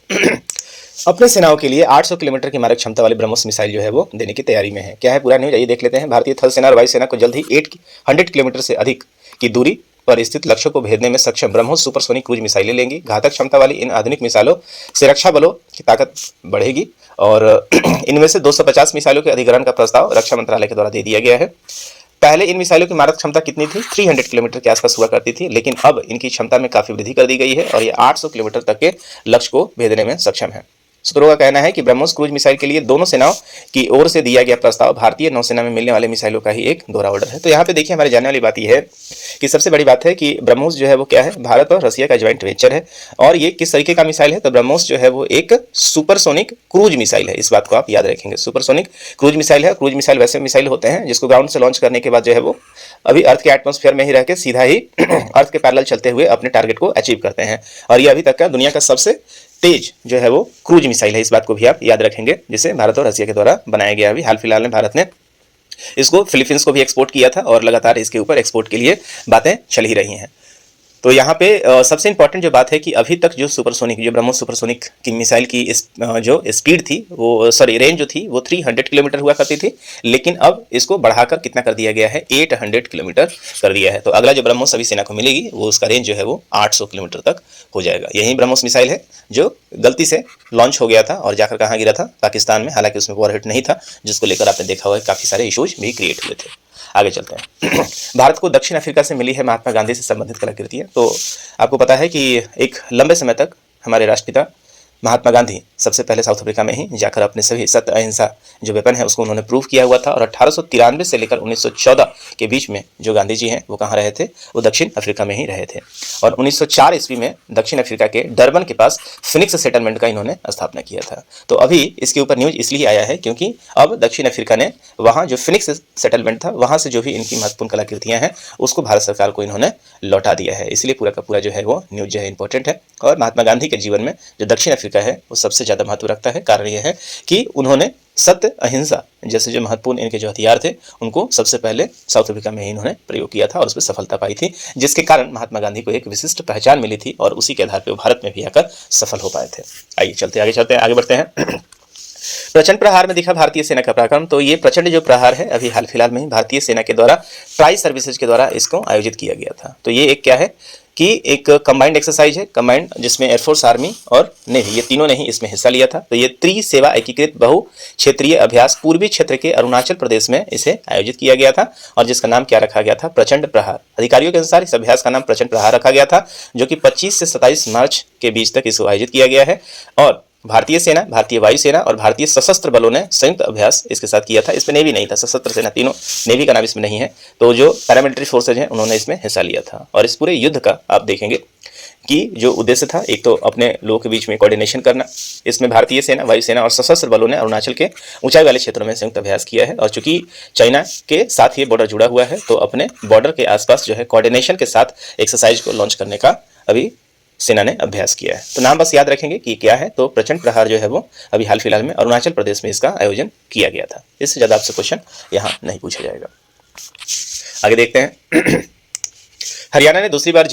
अपने सेनाओं के लिए 800 किलोमीटर की मारक क्षमता वाली ब्रह्मोस मिसाइल जो है वो देने की तैयारी में है। क्या है पूरा न्यूज, आइए देख लेते हैं। भारतीय थल सेना और वायु सेना को जल्द ही 100 किलोमीटर से अधिक की दूरी पर स्थित लक्ष्यों को भेदने में सक्षम ब्रह्मोस सुपरसोनिक क्रूज मिसाइलें लेंगी। घातक क्षमता वाली इन आधुनिक मिसाइलों से रक्षा बलों की ताकत बढ़ेगी, और इनमें से 250 मिसाइलों के अधिग्रहण का प्रस्ताव रक्षा मंत्रालय के द्वारा दे दिया गया है। पहले इन मिसाइलों की मारक क्षमता कितनी थी, 300 किलोमीटर के आसपास हुआ करती थी, लेकिन अब इनकी क्षमता में काफ़ी वृद्धि कर दी गई है, और ये 800 किलोमीटर तक के लक्ष्य को भेदने में सक्षम है। सूत्रों का कहना है कि ब्रह्मोस क्रूज मिसाइल के लिए दोनों सेनाओं की ओर से दिया गया प्रस्ताव भारतीय नौसेना में मिलने वाले मिसाइलों का ही एक दोहरा ऑर्डर है। तो यहाँ पे देखिए हमारे जानने वाली बात यह है कि सबसे बड़ी बात है कि ब्रह्मोस जो है वो क्या है, भारत और रसिया का ज्वाइंट वेंचर है। और ये किस तरीके का मिसाइल है, तो ब्रह्मोस जो है वो एक सुपरसोनिक क्रूज मिसाइल है। इस बात को आप याद रखेंगे, सुपरसोनिक क्रूज मिसाइल है। क्रूज मिसाइल वैसे मिसाइल होते हैं जिसको ग्राउंड से लॉन्च करने के बाद जो है वो अभी अर्थ के एटमॉस्फेयर में ही रह के सीधा ही अर्थ के पैरेलल चलते हुए अपने टारगेट को अचीव करते हैं। और ये अभी तक का दुनिया का सबसे तेज जो है वो क्रूज मिसाइल है। इस बात को भी आप याद रखेंगे, जिसे भारत और रसिया के द्वारा बनाया गया। अभी हाल फिलहाल में भारत ने इसको फिलीपींस को भी एक्सपोर्ट किया था और लगातार इसके ऊपर एक्सपोर्ट के लिए बातें चल ही रही हैं। तो यहाँ पे सबसे इंपॉर्टेंट जो बात है कि अभी तक जो सुपरसोनिक, जो ब्रह्मोस सुपरसोनिक की मिसाइल की जो स्पीड थी वो रेंज जो थी वो 300 किलोमीटर हुआ करती थी, लेकिन अब इसको बढ़ाकर कितना कर दिया गया है, 800 किलोमीटर कर दिया है। तो अगला जो ब्रह्मोस अभी सेना को मिलेगी वो उसका रेंज जो है वो 800 किलोमीटर तक हो जाएगा। यही ब्रह्मोस मिसाइल है जो गलती से लॉन्च हो गया था और जाकर कहाँ गिरा था, पाकिस्तान में। हालांकि उसमें वॉरहेड नहीं था, जिसको लेकर आपने देखा हुआ है काफ़ी सारे इशूज भी क्रिएट हुए थे। आगे चलते हैं। भारत को दक्षिण अफ्रीका से मिली है महात्मा गांधी से संबंधित कलाकृतियाँ। तो आपको पता है कि एक लंबे समय तक हमारे राष्ट्रपिता महात्मा गांधी सबसे पहले साउथ अफ्रीका में ही जाकर अपने सभी सत्य अहिंसा जो वेपन है उसको उन्होंने प्रूव किया हुआ था। और 1893 से लेकर 1914 के बीच में जो गांधी जी हैं वो कहाँ रहे थे, वो दक्षिण अफ्रीका में ही रहे थे। और 1904 ईस्वी में दक्षिण अफ्रीका के डरबन के पास फिनिक्स सेटलमेंट का इन्होंने स्थापना किया था। तो अभी इसके ऊपर न्यूज इसलिए आया है क्योंकि अब दक्षिण अफ्रीका ने वहाँ जो फिनिक्स सेटलमेंट था वहाँ से जो भी इनकी महत्वपूर्ण कलाकृतियाँ हैं उसको भारत सरकार को इन्होंने लौटा दिया है। इसलिए पूरा का पूरा जो है वो न्यूज जो है इंपॉर्टेंट है। और महात्मा गांधी के जीवन में जो दक्षिण अफ्रीका है वो सबसे ज़्यादा महत्व रखता है। कारण यह है कि उन्होंने सत्य अहिंसा जैसे जो महत्वपूर्ण इनके जो हथियार थे उनको सबसे पहले साउथ अफ्रीका में ही इन्होंने प्रयोग किया था और उसमें सफलता पाई थी, जिसके कारण महात्मा गांधी को एक विशिष्ट पहचान मिली थी और उसी के आधार पर वो भारत में भी आकर सफल हो पाए थे। आइए आगे बढ़ते हैं। प्रचंड प्रहार में दिखा भारतीय सेना का पराक्रम। तो ये प्रचंड जो प्रहार है अभी हाल फिलहाल में ही भारतीय सेना के द्वारा ट्राई सर्विसेज के द्वारा इसको आयोजित किया गया था। तो ये एक क्या है कि एक कंबाइंड एक्सरसाइज है, कंबाइंड, जिसमें एयरफोर्स, आर्मी और नेवी ये तीनों ने ही इसमें हिस्सा लिया था। तो ये त्रिसेवा एकीकृत बहु क्षेत्रीय अभ्यास पूर्वी क्षेत्र के अरुणाचल प्रदेश में इसे आयोजित किया गया था और जिसका नाम क्या रखा गया था, प्रचंड प्रहार। अधिकारियों के अनुसार इस अभ्यास का नाम प्रचंड प्रहार रखा गया था, जो कि 25 से 27 मार्च के बीच तक इसको आयोजित किया गया है। और भारतीय सेना, भारतीय वायुसेना और भारतीय सशस्त्र बलों ने संयुक्त अभ्यास इसके साथ किया था। इसमें नेवी नहीं था, सशस्त्र सेना तीनों, नेवी का नाम इसमें नहीं है। तो जो पैरामिलिट्री फोर्सेज हैं उन्होंने इसमें हिस्सा लिया था। और इस पूरे युद्ध का आप देखेंगे कि जो उद्देश्य था, एक तो अपने लोगों के बीच में कोऑर्डिनेशन करना। इसमें भारतीय सेना, वायुसेना और सशस्त्र बलों ने अरुणाचल के ऊंचाई वाले क्षेत्रों में संयुक्त अभ्यास किया है। और चूंकि चाइना के साथ ये बॉर्डर जुड़ा हुआ है तो अपने बॉर्डर के आसपास जो है कोऑर्डिनेशन के साथ एक्सरसाइज को लॉन्च करने का अभी सेना ने अभ्यास किया है। तो नाम बस याद रखेंगे कि क्या है। तो प्रचंड प्रहार जो है वो अभी हाल फिलहाल में अरुणाचल प्रदेश में इसका आयोजन किया गया था। इससे ज़्यादा आपसे क्वेश्चन यहाँ नहीं पूछा जाएगा। आगे देखते हैं। हरियाणा ने दूसरी बार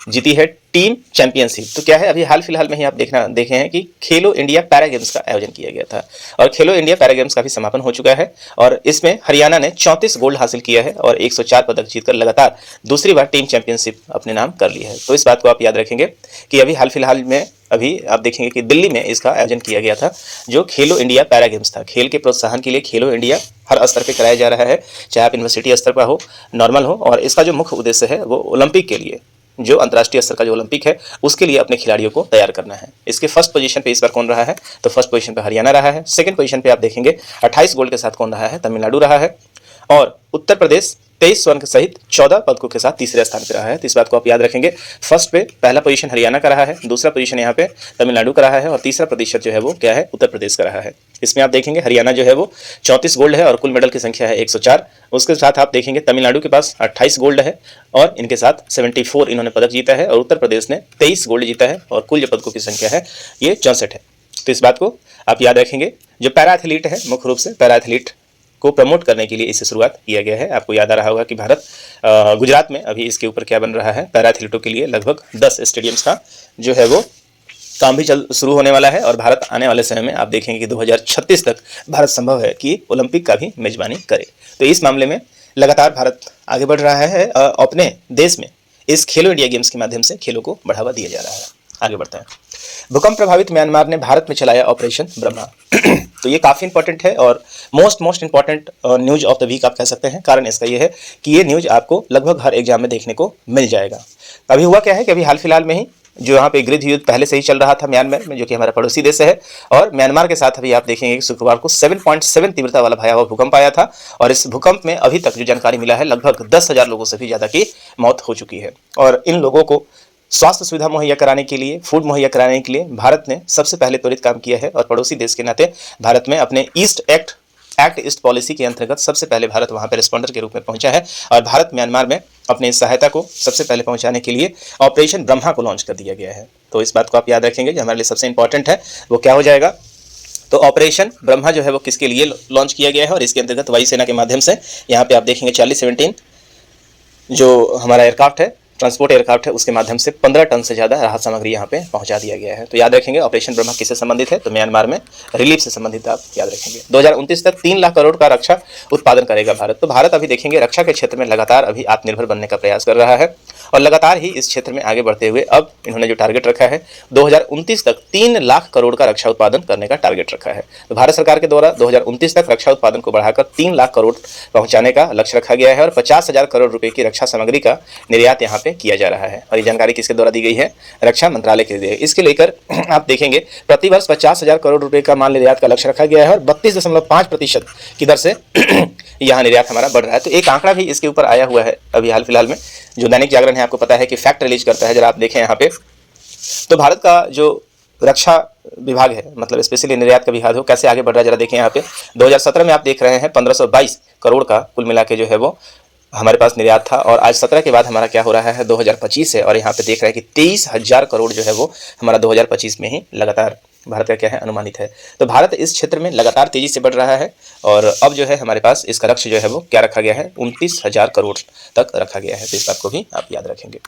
जीती है टीम चैंपियनशिप। तो क्या है, अभी हाल फिलहाल में ही आप देखे हैं कि खेलो इंडिया पैरा गेम्स का आयोजन किया गया था और खेलो इंडिया पैरा गेम्स का भी समापन हो चुका है। और इसमें हरियाणा ने 34 गोल्ड हासिल किया है और 104 पदक जीतकर लगातार दूसरी बार टीम चैंपियनशिप अपने नाम कर ली है। तो इस बात को आप याद रखेंगे कि अभी हाल फिलहाल में अभी आप देखेंगे कि दिल्ली में इसका आयोजन किया गया था, जो खेलो इंडिया पैरा गेम्स था। खेल के प्रोत्साहन के लिए खेलो इंडिया हर स्तर पर कराया जा रहा है, चाहे आप यूनिवर्सिटी स्तर पर हो, नॉर्मल हो। और इसका जो मुख्य उद्देश्य है वो ओलंपिक के लिए, जो अंतर्राष्ट्रीय स्तर का जो ओलंपिक है उसके लिए अपने खिलाड़ियों को तैयार करना है। इसके फर्स्ट पोजीशन पे इस बार कौन रहा है, तो फर्स्ट पोजीशन पे हरियाणा रहा है। सेकंड पोजीशन पे आप देखेंगे 28 गोल्ड के साथ कौन रहा है, तमिलनाडु रहा है। और उत्तर प्रदेश 23 स्वर्ण सहित 14 पदकों के साथ तीसरे स्थान पर रहा है। तो इस बात को आप याद रखेंगे। फर्स्ट पे पहला पोजीशन हरियाणा का रहा है, दूसरा पोजीशन यहाँ पे तमिलनाडु का रहा है और तीसरा प्रतिशत जो है वो क्या है, उत्तर प्रदेश का रहा है। इसमें आप देखेंगे हरियाणा जो है वो 34 गोल्ड है और कुल मेडल की संख्या है 104। उसके साथ आप देखेंगे तमिलनाडु के पास 28 गोल्ड है और इनके साथ 74 इन्होंने पदक जीता है। और उत्तर प्रदेश ने 23 गोल्ड जीता है और कुल जो पदकों की संख्या है ये 64 है। तो इस बात को आप याद रखेंगे। जो पैरा एथलीट है, मुख्य रूप से पैरा एथलीट को प्रमोट करने के लिए इससे शुरुआत किया गया है। आपको याद आ रहा होगा कि भारत गुजरात में अभी इसके ऊपर क्या बन रहा है, पैरा एथलीटों के लिए लगभग 10 स्टेडियम्स का जो है वो काम भी शुरू होने वाला है। और भारत आने वाले समय में आप देखेंगे कि 2036 तक भारत संभव है कि ओलंपिक का भी मेजबानी करे। तो इस मामले में लगातार भारत आगे बढ़ रहा है। अपने देश में इस खेलो इंडिया गेम्स के माध्यम से खेलों को बढ़ावा दिया जा रहा है। आगे बढ़ते हैं। भूकंप प्रभावित म्यांमार ने भारत में चलाया ऑपरेशन ब्रह्मा। तो ये काफ़ी इंपॉर्टेंट है और most important news of the week आप कह सकते हैं। कारण इसका ये है कि ये न्यूज आपको लगभग हर एग्जाम में देखने को मिल जाएगा। अभी हुआ क्या है कि अभी हाल फिलहाल में ही जो यहाँ पे गृह युद्ध पहले से ही चल रहा था म्यांमार में, जो कि हमारा पड़ोसी देश है। और म्यांमार के साथ अभी आप देखेंगे कि शुक्रवार को 7.7 तीव्रता वाला भयावह भूकंप आया था और इस भूकंप में अभी तक जो जानकारी मिला है लगभग 10,000 लोगों से भी ज़्यादा की मौत हो चुकी है। और इन लोगों को स्वास्थ्य सुविधा मुहैया कराने के लिए, फूड मुहैया कराने के लिए भारत ने सबसे पहले त्वरित काम किया है। और पड़ोसी देश के नाते भारत में अपने एक्ट ईस्ट पॉलिसी के अंतर्गत सबसे पहले भारत वहां पर रिस्पॉन्डर के रूप में पहुंचा है और भारत म्यांमार में अपनी सहायता को सबसे पहले पहुंचाने के लिए ऑपरेशन ब्रह्मा को लॉन्च कर दिया गया है। तो इस बात को आप याद रखेंगे जो हमारे लिए सबसे इंपॉर्टेंट है वो क्या हो जाएगा। तो ऑपरेशन ब्रह्मा जो है वो किसके लिए लॉन्च किया गया है और इसके अंतर्गत वायुसेना के माध्यम से यहाँ पे आप देखेंगे चार्ली 17 जो हमारा एयरक्राफ्ट है, ट्रांसपोर्ट एयरक्राफ्ट है, उसके माध्यम से 15 टन से ज़्यादा राहत सामग्री यहाँ पे पहुँचा दिया गया है। तो याद रखेंगे ऑपरेशन ब्रह्मा किससे संबंधित है, तो म्यांमार में रिलीफ से संबंधित आप याद रखेंगे। 2029 तक 3 लाख करोड़ का रक्षा उत्पादन करेगा भारत। तो भारत अभी देखेंगे रक्षा के क्षेत्र में लगातार अभी आत्मनिर्भर बनने का प्रयास कर रहा है और लगातार ही इस क्षेत्र में आगे बढ़ते हुए अब इन्होंने जो टारगेट रखा है 2029 तक 3 लाख करोड़ का रक्षा उत्पादन करने का टारगेट रखा है। तो भारत सरकार के द्वारा 2029 तक रक्षा उत्पादन को बढ़ाकर 3 लाख करोड़ पहुंचाने का लक्ष्य रखा गया है और 50,000 करोड़ रुपए की रक्षा सामग्री का निर्यात यहाँ पे किया जा रहा है। और ये जानकारी किसके द्वारा दी गई है, रक्षा मंत्रालय के लिए। इसके लेकर आप देखेंगे प्रतिवर्ष 50,000 करोड़ रुपए का माल निर्यात का लक्ष्य रखा गया है और 32.5% की दर से यहाँ निर्यात हमारा बढ़ रहा है। तो एक आंकड़ा भी इसके ऊपर आया हुआ है अभी हाल फिलहाल में, जो दैनिक जागरण है आपको पता है कि फैक्ट रिलीज करता है। जरा आप देखें यहाँ पे, तो भारत का जो रक्षा विभाग है, मतलब स्पेशली निर्यात का विभाग हो, कैसे आगे बढ़ रहा है जरा देखें यहाँ पे। 2017 में आप देख रहे हैं 1522 करोड़ का कुल मिला के जो है वो हमारे पास निर्यात था और आज 17 के बाद हमारा क्या हो रहा है 2025 है और यहाँ पे देख रहे हैं कि 23,000 करोड़ जो है वो हमारा 2025 में ही लगातार भारत का क्या है अनुमानित है। तो भारत इस क्षेत्र में लगातार तेजी से बढ़ रहा है और अब जो है हमारे पास इसका लक्ष्य जो है वो क्या रखा गया है 29,000 करोड़ तक रखा गया है। तो इस बात को भी आप याद रखेंगे।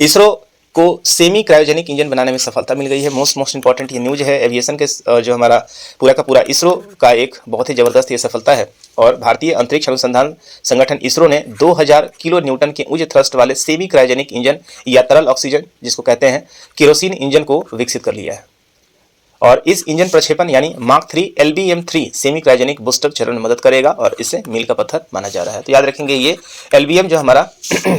इसरो को सेमी क्रायोजेनिक इंजन बनाने में सफलता मिल गई है। मोस्ट इंपॉर्टेंट ये न्यूज है एविएशन के जो हमारा पूरा का पूरा इसरो का एक बहुत ही ज़बरदस्त ये सफलता है। और भारतीय अंतरिक्ष अनुसंधान संगठन इसरो ने 2000 किलो न्यूटन के उच्च थ्रस्ट वाले सेमी क्रायोजेनिक इंजन या तरल ऑक्सीजन जिसको कहते हैं केरोसिन इंजन को विकसित कर लिया है और इस इंजन प्रक्षेपण यानी mark 3 LBM-3 semi cryogenic booster चरण में मदद करेगा और इसे मील का पत्थर माना जा रहा है। तो याद रखेंगे ये LBM जो हमारा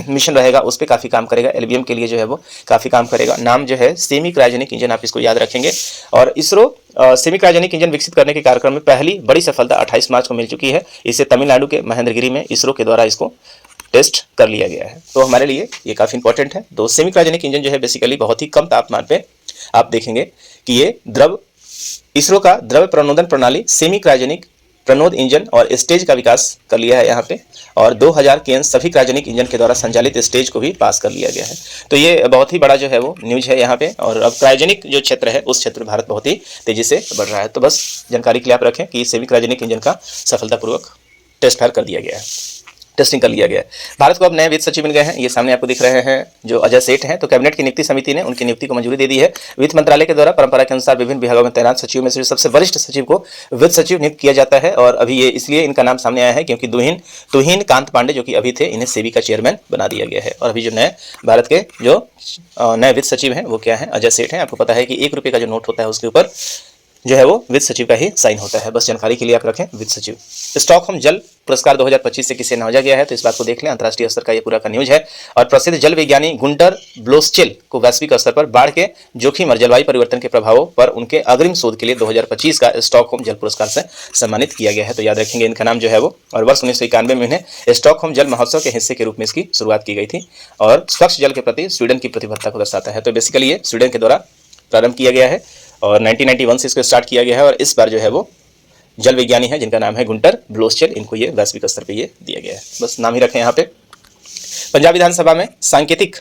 मिशन रहेगा उस पर काफ़ी काम करेगा, LBM के लिए जो है वो काफ़ी काम करेगा। नाम जो है सेमी क्रायोजेनिक इंजन, आप इसको याद रखेंगे। और इसरो सेमी क्रायोजेनिक इंजन विकसित करने के कार्यक्रम में पहली बड़ी सफलता 28 मार्च को मिल चुकी है। इसे तमिलनाडु के महेंद्रगिरी में इसरो के द्वारा इसको टेस्ट कर लिया गया है। तो हमारे लिए ये काफ़ी इंपॉर्टेंट है। तो सेमी क्रायोजेनिक इंजन जो है बेसिकली बहुत ही कम तापमान पे आप देखेंगे कि ये इसरो का द्रव प्रणोदन प्रणाली सेमी क्रायोजेनिक प्रणोद इंजन और स्टेज का विकास कर लिया है यहाँ पे और 2000 केन सभी क्रायोजेनिक इंजन के द्वारा संचालित स्टेज को भी पास कर लिया गया है। तो ये बहुत ही बड़ा जो है वो न्यूज है यहाँ पे। और अब क्रायोजेनिक जो क्षेत्र है उस क्षेत्र में भारत बहुत ही तेजी से बढ़ रहा है। तो बस जानकारी के लिए आप रखें कि सेमी क्रायोजेनिक इंजन का सफलतापूर्वक टेस्ट फायर कर दिया गया है, टेस्टिंग कर लिया गया है। भारत को अब नए वित्त सचिव मिल गए हैं, ये सामने आपको दिख रहे हैं जो अजय सेठ हैं। तो कैबिनेट की नियुक्ति समिति ने उनकी नियुक्ति को मंजूरी दे दी है। वित्त मंत्रालय के द्वारा परंपरा के अनुसार विभिन्न विभागों में तैनात सचिव में से सबसे वरिष्ठ सचिव को वित्त सचिव नियुक्त किया जाता है और अभी ये इसलिए इनका नाम सामने आया है क्योंकि तुहिन कांत पांडे जो कि अभी थे, इन्हें सेबी का चेयरमैन बना दिया गया है। और अभी जो नए भारत के जो नए वित्त सचिव हैं वो क्या है, अजय सेठ हैं। आपको पता है कि 1 रुपये का जो नोट होता है उसके ऊपर जो है वो वित्त सचिव का ही साइन होता है। बस जानकारी के लिए आप रखें वित्त सचिव। स्टॉकहोम जल पुरस्कार 2025 से किसे नवाजा गया है, तो इस बात को देख लें। अंतर्राष्ट्रीय स्तर का ये पूरा का न्यूज है। और प्रसिद्ध जल विज्ञानी गुंटर ब्लोस्चेल को वैश्विक स्तर पर बाढ़ के जोखिम और जलवायु परिवर्तन के प्रभावों पर उनके अग्रिम शोध के लिए 2025 का स्टॉकहोम जल पुरस्कार से सम्मानित किया गया है। तो याद रखेंगे इनका नाम जो है वो। और वर्ष 1991 में इन्हें स्टॉकहोम जल महोत्सव के हिस्से के रूप में इसकी शुरुआत की गई थी और स्वच्छ जल के प्रति स्वीडन की प्रतिबद्धता को दर्शाता है। तो बेसिकली ये स्वीडन के द्वारा प्रारंभ किया गया है और 1991 से इसको स्टार्ट किया गया है। और इस बार जो है वो जल विज्ञानी है जिनका नाम है गुंटर ब्लोस्चेल, इनको ये वैश्विक स्तर पे ये दिया गया है। बस नाम ही रखें यहाँ पे। पंजाब विधानसभा में सांकेतिक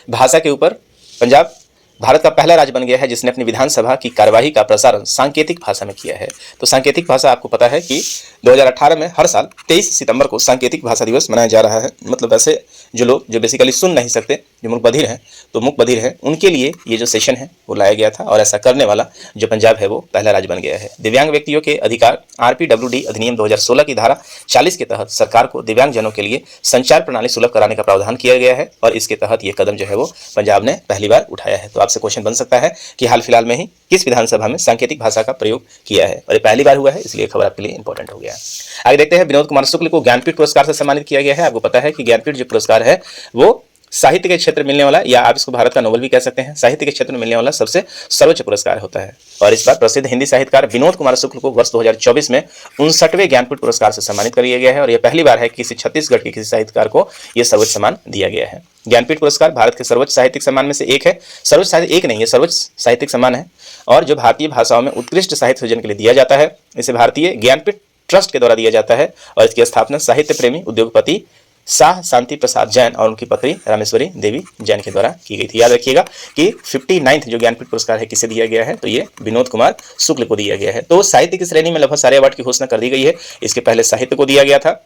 भाषा के ऊपर पंजाब भारत का पहला राज्य बन गया है जिसने अपनी विधानसभा की कार्यवाही का प्रसारण सांकेतिक भाषा में किया है। तो सांकेतिक भाषा आपको पता है कि 2018 में हर साल 23 सितंबर को सांकेतिक भाषा दिवस मनाया जा रहा है। मतलब वैसे जो लोग जो बेसिकली सुन नहीं सकते, जो मूक बधिर हैं, तो मूक बधिर हैं, उनके लिए ये जो सेशन है वो लाया गया था और ऐसा करने वाला जो पंजाब है वो पहला राज्य बन गया है। दिव्यांग व्यक्तियों के अधिकार RPWD अधिनियम 2016 की धारा 40 के तहत सरकार को दिव्यांगजनों के लिए संचार प्रणाली सुलभ कराने का प्रावधान किया गया है और इसके तहत ये कदम जो है वो पंजाब ने पहली बार उठाया है। तो आपसे क्वेश्चन बन सकता है कि हाल फिलहाल में ही किस विधानसभा में सांकेतिक भाषा का प्रयोग किया है, और ये पहली बार हुआ है, इसलिए खबर आपके लिए इंपॉर्टेंट हो गया है। आगे देखते हैं। विनोद कुमार शुक्ल को ज्ञानपीठ पुरस्कार से सम्मानित किया गया है। आपको पता है कि ज्ञानपीठ जो पुरस्कार है वो साहित्य के क्षेत्र में मिलने वाला, या आप इसको भारत का नोबेल भी कह सकते हैं, साहित्य के क्षेत्र में मिलने वाला सबसे सर्वोच्च पुरस्कार होता है। और इस बार प्रसिद्ध हिंदी साहित्यकार विनोद कुमार शुक्ल को वर्ष 2024 में 59वें ज्ञानपीठ पुरस्कार से सम्मानित कर दिया गया है। और यह पहली बार है कि किसी छत्तीसगढ़ के किसी साहित्यकार को यह सर्वोच्च सम्मान दिया गया है। ज्ञानपीठ पुरस्कार भारत के सर्वोच्च साहित्यिक सम्मान में से एक है। सर्वोच्च साहित्य एक नहीं, यह सर्वोच्च साहित्यिक सम्मान है और जो भारतीय भाषाओं में उत्कृष्ट साहित्य सृजन के लिए दिया जाता है। इसे भारतीय ज्ञानपीठ ट्रस्ट के द्वारा दिया जाता है और इसकी स्थापना साहित्य प्रेमी उद्योगपति शाह शांति प्रसाद जैन और उनकी पत्नी रामेश्वरी देवी जैन के द्वारा की गई थी। याद रखिएगा कि 59वां जो ज्ञानपीठ पुरस्कार है किसे दिया गया है, तो ये विनोद कुमार शुक्ल को दिया गया है। तो साहित्य की श्रेणी में लगभग सारे अवार्ड की घोषणा कर दी गई है। इसके पहले साहित्य को दिया गया था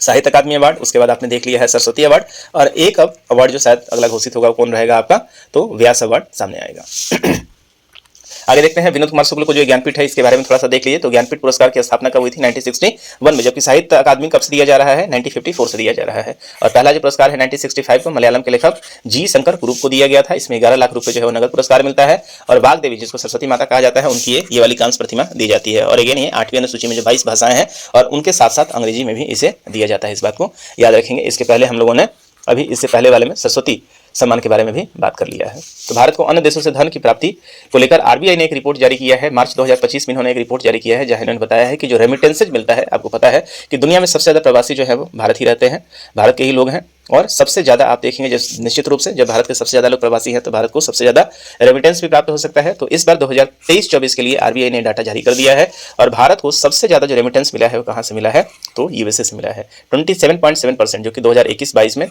साहित्य अकादमी अवार्ड, उसके बाद आपने देख लिया है सरस्वती अवार्ड, और एक अब अवार्ड जो शायद अगला घोषित होगा कौन रहेगा आपका, तो व्यास अवार्ड सामने आएगा। आगे देखते हैं विनोद कुमार शुक्ल को जो ज्ञानपीठ है इसके बारे में थोड़ा सा देख लीजिए। तो ज्ञानपीठ पुरस्कार की स्थापना कब हुई थी? 1961 में, जबकि साहित्य अकादमी कब से दिया जा रहा है? 1954 से दिया जा रहा है। और पहला जो पुरस्कार है 1965 को मलयालम के लेखक जी शंकर कुरूप को दिया गया था। इसमें 11 लाख रुपए जो है वो नगद पुरस्कार मिलता है। और बाग देवी जिसको सरस्वती माता कहा जाता है उनकी ये वाली कांस्य प्रतिमा दी जाती है। और अगेन ये 8वीं अनुसूची में जो 22 भाषाएं हैं और उनके साथ साथ अंग्रेजी में भी इसे दिया जाता है। इस बात को याद रखेंगे। इसके पहले हम लोगों ने अभी इससे पहले वाले में सरस्वती सम्मान के बारे में भी बात कर लिया है। तो भारत को अन्य देशों से धन की प्राप्ति को लेकर आरबीआई ने एक रिपोर्ट जारी किया है। मार्च 2025 में इन्होंने एक रिपोर्ट जारी किया है जहां इन्होंने बताया है कि जो रेमिटेंसेज मिलता है, आपको पता है कि दुनिया में सबसे ज्यादा प्रवासी जो है वो भारत ही रहते हैं, भारत के ही लोग हैं। और सबसे ज्यादा आप देखेंगे जब निश्चित रूप से जब भारत के सबसे ज्यादा लोग प्रवासी हैं तो भारत को सबसे ज्यादा रेमिटेंस भी प्राप्त हो सकता है। तो इस बार 2023-24 के लिए आरबीआई ने डाटा जारी कर दिया है और भारत को सबसे ज्यादा जो रेमिटेंस मिला है वो कहां से मिला है, तो यूएसए से मिला है 27.7%, जो कि 2021-22 में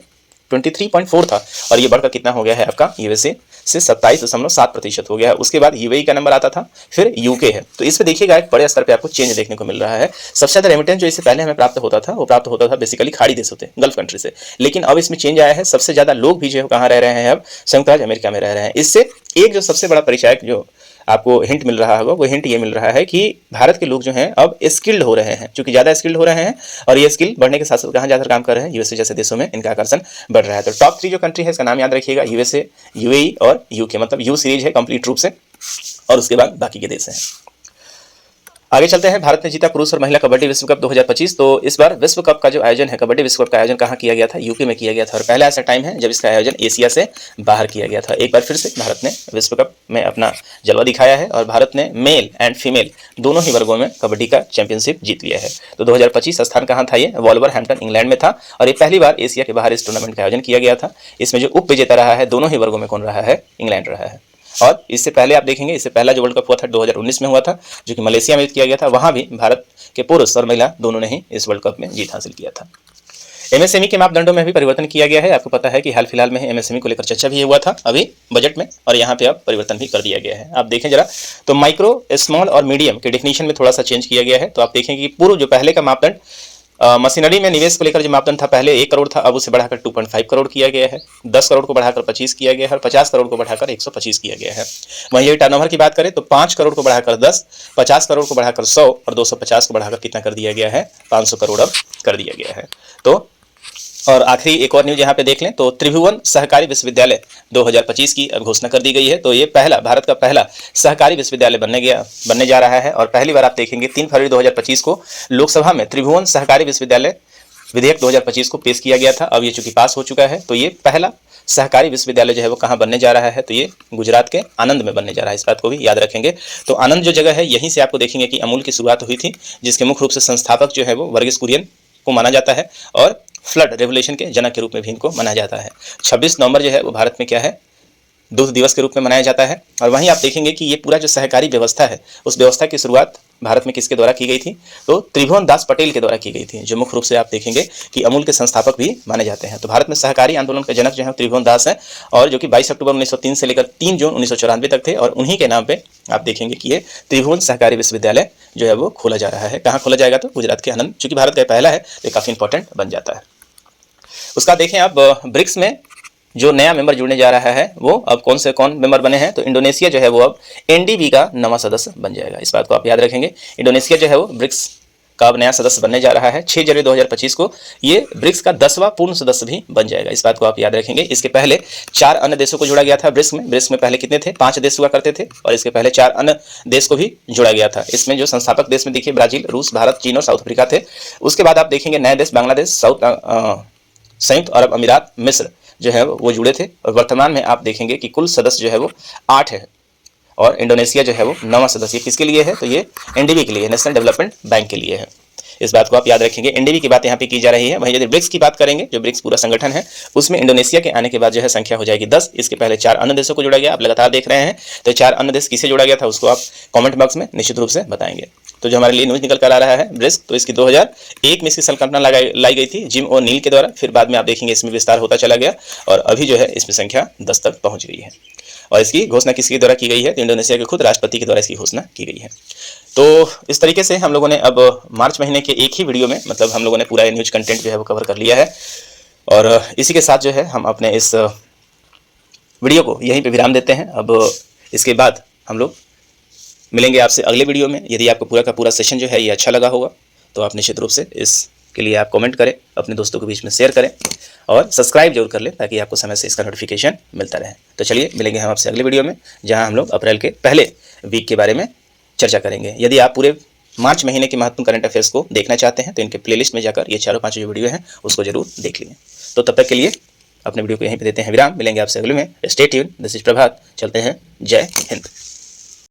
23.4 था और ये बढ़कर कितना हो गया है आपका यूएसए से 27.7% हो गया है। उसके बाद यूएई का नंबर आता था, फिर यूके है। तो इस पे देखिएगा एक बड़े स्तर पे आपको चेंज देखने को मिल रहा है। सबसे ज्यादा रेमिटेंस जो इससे पहले हमें प्राप्त होता था वो प्राप्त होता था बेसिकली खाड़ी देशों से, गल्फ कंट्री से, लेकिन अब इसमें चेंज आया है। सबसे ज्यादा लोग भी जो है कहाँ रह रहे हैं, अब संयुक्त राज्य अमेरिका में रह रहे हैं। इससे एक जो सबसे बड़ा परिचायक जो आपको हिंट मिल रहा होगा वो हिंट ये मिल रहा है कि भारत के लोग जो हैं अब स्किल्ड हो रहे हैं, क्योंकि ज़्यादा स्किल्ड हो रहे हैं और ये स्किल बढ़ने के साथ साथ कहाँ जाकर काम कर रहे हैं, यूएसए जैसे देशों में इनका आकर्षण बढ़ रहा है। तो टॉप 3 जो कंट्री है इसका नाम याद रखिएगा, यूएसए, यूएई और यूके, मतलब यू सीरीज है कंप्लीट रूप से, और उसके बाद बाकी के देश हैं। आगे चलते हैं। भारत ने जीता पुरुष और महिला कबड्डी विश्व कप 2025। तो इस बार विश्व कप का जो आयोजन है, कबड्डी विश्व कप का आयोजन कहाँ किया गया था? यूपी में किया गया था और पहला ऐसा टाइम है जब इसका आयोजन एशिया से बाहर किया गया था। एक बार फिर से भारत ने विश्व कप में अपना जलवा दिखाया है और भारत ने मेल एंड फीमेल दोनों ही वर्गों में कबड्डी का चैंपियनशिप जीत लिया है। तो 2025 स्थान कहाँ था? ये वॉल्वरहैम्पटन इंग्लैंड में था और ये पहली बार एशिया के बाहर इस टूर्नामेंट का आयोजन किया गया था। इसमें जो उप विजेता रहा है दोनों ही वर्गों में कौन रहा है? इंग्लैंड रहा है। और इससे पहले आप देखेंगे, इससे पहला जो वर्ल्ड कप हुआ था 2019 में हुआ था, जो कि मलेशिया में किया गया था। वहां भी भारत के पुरुष और महिला दोनों ने ही इस वर्ल्ड कप में जीत हासिल किया था। एमएसएमई के मापदंडों में भी परिवर्तन किया गया है। आपको पता है कि हाल फिलहाल में एमएसएमई को लेकर चर्चा भी हुआ था अभी बजट में, और यहाँ पे अब परिवर्तन भी कर दिया गया है। आप देखें जरा, तो माइक्रो, स्मॉल और मीडियम के डिफिनेशन में थोड़ा सा चेंज किया गया है। तो आप देखेंगे कि पूर्व जो पहले का मापदंड मशीनरी में निवेश को लेकर जो मापदंड था पहले 1 करोड़ था, अब उसे बढ़ाकर 2.5 करोड़ किया गया है। 10 करोड़ को बढ़ाकर 25 किया गया है और 50 करोड़ को बढ़ाकर 125 किया गया है। वहीं यदि टर्नओवर की बात करें तो 5 करोड़ को बढ़ाकर 10, 50 करोड़ को बढ़ाकर 100 और 250 को बढ़ाकर कितना कर दिया गया है? 500 करोड़ अब कर दिया गया है। तो और आखिरी एक और न्यूज यहाँ पे देख लें, तो त्रिभुवन सहकारी विश्वविद्यालय 2025 की घोषणा कर दी गई है। तो ये पहला, भारत का पहला सहकारी विश्वविद्यालय बनने जा रहा है और पहली बार आप देखेंगे 3 फरवरी 2025 को लोकसभा में त्रिभुवन सहकारी विश्वविद्यालय विधेयक 2025 को पेश किया गया था। अब ये चूंकि पास हो चुका है, तो ये पहला सहकारी विश्वविद्यालय जो है वो कहाँ बनने जा रहा है? तो ये गुजरात के आनंद में बनने जा रहा है। इस बात को भी याद रखेंगे। तो आनंद जो जगह है, यहीं से आपको देखेंगे कि अमूल की शुरुआत हुई थी, जिसके मुख्य रूप से संस्थापक जो है वो वर्गीस कुरियन को माना जाता है और फ्लड रेवोल्यूशन के जनक के रूप में भी इनको माना जाता है। 26 नवंबर जो है वो भारत में क्या है? दूध दिवस के रूप में मनाया जाता है। और वहीं आप देखेंगे कि ये पूरा जो सहकारी व्यवस्था है, उस व्यवस्था की शुरुआत भारत में किसके द्वारा की गई थी? तो त्रिभुवन दास पटेल के द्वारा की गई थी, जो मुख्य रूप से आप देखेंगे कि अमूल के संस्थापक भी माने जाते हैं। तो भारत में सहकारी आंदोलन के जनक जो है त्रिभुवन दास है, और जो कि 22 अक्टूबर 1903 से लेकर 3 जून 1994 तक थे, और उन्हीं के नाम पे आप देखेंगे कि ये त्रिभुवन सहकारी विश्वविद्यालय जो है वो खोला जा रहा है। कहाँ खोला जाएगा? तो गुजरात के आनंद, चूंकि भारत का पहला है तो काफी इंपॉर्टेंट बन जाता है। उसका देखें आप, ब्रिक्स में जो नया मेंबर जुड़ने जा रहा है वो अब कौन से मेंबर बने हैं? तो इंडोनेशिया जो है वो अब एनडीबी का नवा सदस्य बन जाएगा। इस बात को आप याद रखेंगे। इंडोनेशिया जो है वो ब्रिक्स का अब नया सदस्य बनने जा रहा है। 6 जनवरी 2025 को ये ब्रिक्स का 10वां पूर्ण सदस्य भी बन जाएगा। इस बात को आप याद रखेंगे। इसके पहले 4 अन्य देशों को जोड़ा गया था ब्रिक्स में। ब्रिक्स में पहले कितने थे? 5 देश हुआ करते थे, और इसके पहले 4 अन्य देश को भी जोड़ा गया था। इसमें जो संस्थापक देश में देखिए ब्राजील, रूस, भारत, चीन और साउथ अफ्रीका थे। उसके बाद आप देखेंगे नए देश बांग्लादेश, संयुक्त अरब अमीरात, मिस्र जो है वो जुड़े थे। और वर्तमान में आप देखेंगे कि कुल सदस्य जो है वो 8 है और इंडोनेशिया जो है वो 9वां सदस्य। किसके लिए है? तो ये एनडीबी के लिए, नेशनल डेवलपमेंट बैंक के लिए है। इस बात को आप याद रखेंगे। एनडीबी की बात यहाँ पे की जा रही है। वहीं यदि ब्रिक्स की बात करेंगे, जो ब्रिक्स पूरा संगठन है, उसमें इंडोनेशिया के आने के बाद जो है संख्या हो जाएगी 10। इसके पहले 4 अन्य देशों को जोड़ा गया। आप लगातार देख रहे हैं। तो 4 अन्य देश किसे जोड़ा गया था उसको आप कमेंट बॉक्स में निश्चित रूप से बताएंगे। तो जो हमारे लिए न्यूज निकल कर आ रहा है ब्रिक्स, तो इसकी 2001 में इसकी संकल्पना लाई गई थी जिम ओ नील के द्वारा। फिर बाद में आप देखेंगे इसमें विस्तार होता चला गया और अभी जो है इसमें संख्या 10 तक पहुंच गई है। और इसकी घोषणा किसके द्वारा की गई है? तो इंडोनेशिया के खुद राष्ट्रपति के द्वारा इसकी घोषणा की गई है। तो इस तरीके से हम लोगों ने अब मार्च महीने के एक ही वीडियो में, मतलब हम लोगों ने पूरा न्यूज कंटेंट जो है वो कवर कर लिया है। और इसी के साथ जो है हम अपने इस वीडियो को यहीं पे विराम देते हैं। अब इसके बाद हम लोग मिलेंगे आपसे अगले वीडियो में। यदि आपको पूरा का पूरा सेशन जो है ये अच्छा लगा होगा तो आप निश्चित रूप से इसके लिए आप कमेंट करें, अपने दोस्तों के बीच में शेयर करें और सब्सक्राइब जरूर कर लें ताकि आपको समय से इसका नोटिफिकेशन मिलता रहे। तो चलिए मिलेंगे हम आपसे अगले वीडियो में, जहां हम लोग अप्रैल के पहले वीक के बारे में चर्चा करेंगे। यदि आप पूरे मार्च महीने के महत्वपूर्ण करंट अफेयर्स को देखना चाहते हैं तो इनके प्लेलिस्ट में जाकर ये 4-5 जो वीडियो हैं उसको जरूर देख लीजिए। तो तब तक के लिए अपने वीडियो को यहीं पे देते हैं विराम। मिलेंगे आपसे अगले में। Stay tune. दिस इज प्रभात। चलते हैं। जय हिंद।